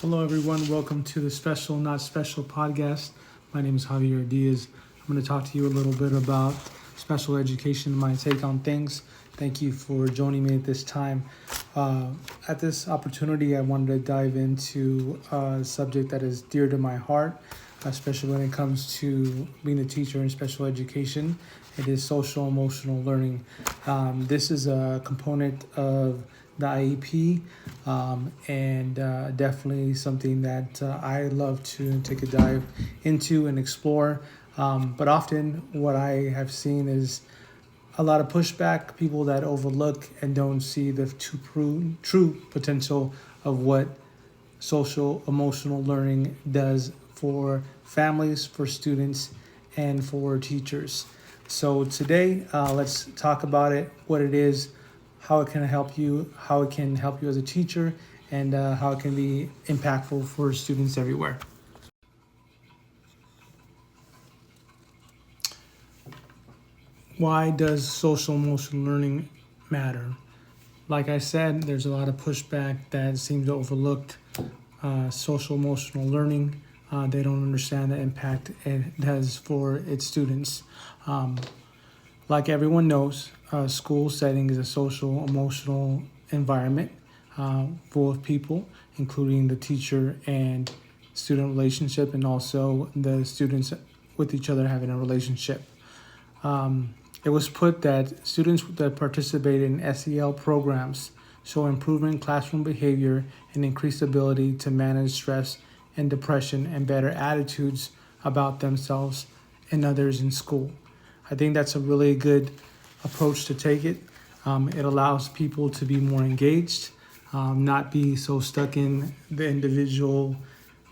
Hello, everyone. Welcome to the Special Not Special podcast. My name is Javier Diaz. I'm going to talk to you a little bit about special education, my take on things. Thank you for joining me at this time. At this opportunity, I wanted to dive into a subject that is dear to my heart, especially when it comes to being a teacher in special education. It is social emotional learning. This is a component of the IEP, and definitely something that I love to take a dive into and explore. But often what I have seen is a lot of pushback, people that overlook and don't see the true potential of what social emotional learning does for families, for students, and for teachers. So today, let's talk about it, what it is, how it can help you as a teacher, and how it can be impactful for students everywhere. Why does social emotional learning matter? Like I said, there's a lot of pushback that seems to overlook social emotional learning. They don't understand the impact it has for its students. Like everyone knows, a school setting is a social emotional environment full of people, including the teacher and student relationship, and also the students with each other having a relationship. It was put that students that participate in SEL programs show improvement in classroom behavior and increased ability to manage stress and depression and better attitudes about themselves and others in school. I think that's a really good approach to take it. It allows people to be more engaged, not be so stuck in the individual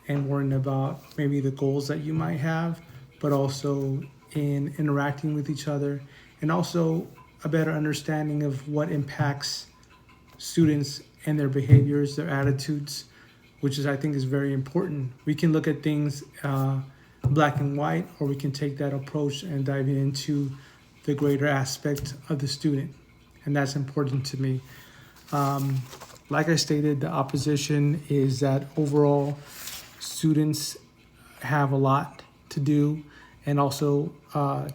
and worrying about maybe the goals that you might have, but also in interacting with each other, and also a better understanding of what impacts students and their behaviors, their attitudes, which is, I think, is very important. We can look at things black and white, or we can take that approach and dive into the greater aspect of the student, and that's important to me. Like I stated, the opposition is that overall students have a lot to do, and also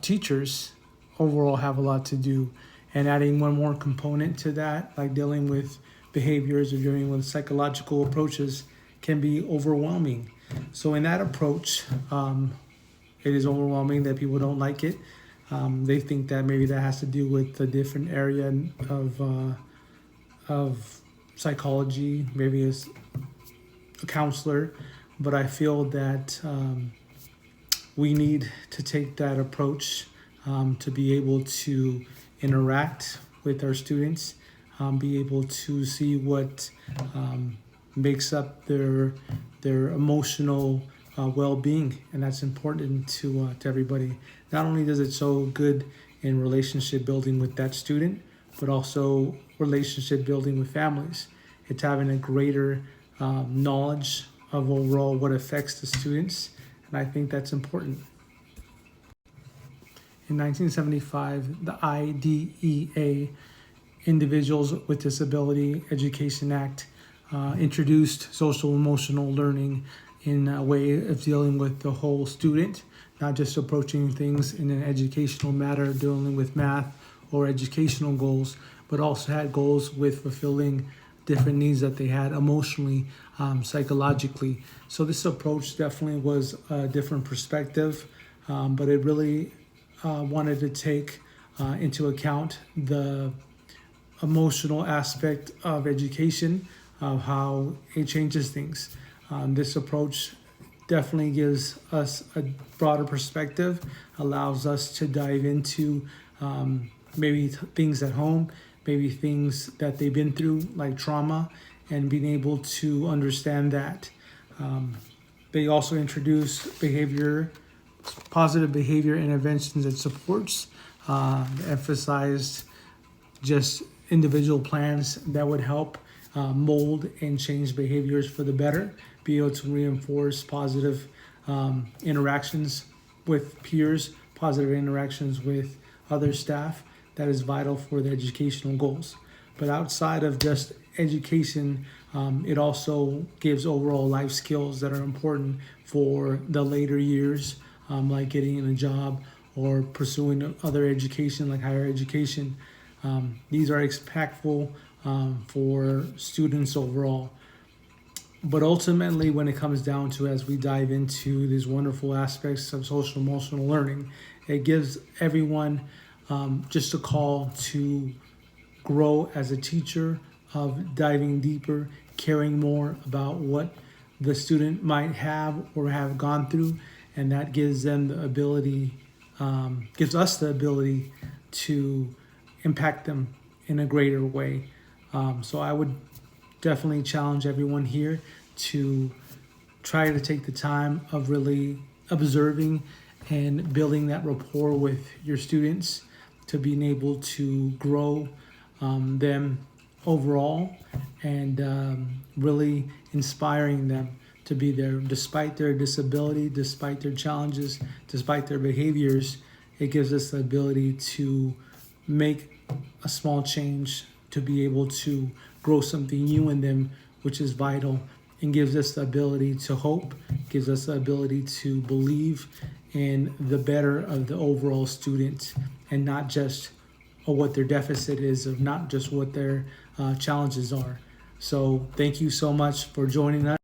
teachers overall have a lot to do. And adding one more component to that, like dealing with behaviors or dealing with psychological approaches, can be overwhelming. So in that approach, it is overwhelming that people don't like it. They think that maybe that has to do with a different area of psychology, maybe as a counselor. But I feel that we need to take that approach to be able to interact with our students, be able to see what makes up their emotional well-being, and that's important to everybody. Not only does it show good in relationship building with that student, but also relationship building with families. It's having a greater knowledge of overall what affects the students, and I think that's important. In 1975, the IDEA, Individuals with Disability Education Act, introduced social emotional learning in a way of dealing with the whole student, not just approaching things in an educational matter, dealing with math or educational goals, but also had goals with fulfilling different needs that they had emotionally, psychologically. So this approach definitely was a different perspective, but it really wanted to take into account the emotional aspect of education, of how it changes things. This approach definitely gives us a broader perspective, allows us to dive into maybe things at home, maybe things that they've been through, like trauma, and being able to understand that. They also introduce positive behavior interventions and supports, emphasized just individual plans that would help mold and change behaviors for the better, be able to reinforce positive interactions with peers, positive interactions with other staff. That is vital for the educational goals. But outside of just education, It also gives overall life skills that are important for the later years, like getting a job or pursuing other education like higher education. These are impactful for students overall. But ultimately, when it comes down to, as we dive into these wonderful aspects of social emotional learning, it gives everyone just a call to grow as a teacher, of diving deeper, caring more about what the student might have or have gone through, and that gives them the ability, gives us the ability to impact them in a greater way. So I would definitely challenge everyone here to try to take the time of really observing and building that rapport with your students, to being able to grow them overall, and really inspiring them to be there despite their disability, despite their challenges, despite their behaviors. It gives us the ability to make a small change, to be able to grow something new in them, which is vital, and gives us the ability to hope, gives us the ability to believe in the better of the overall student, and not just what their deficit is, of not just what their challenges are. So thank you so much for joining us.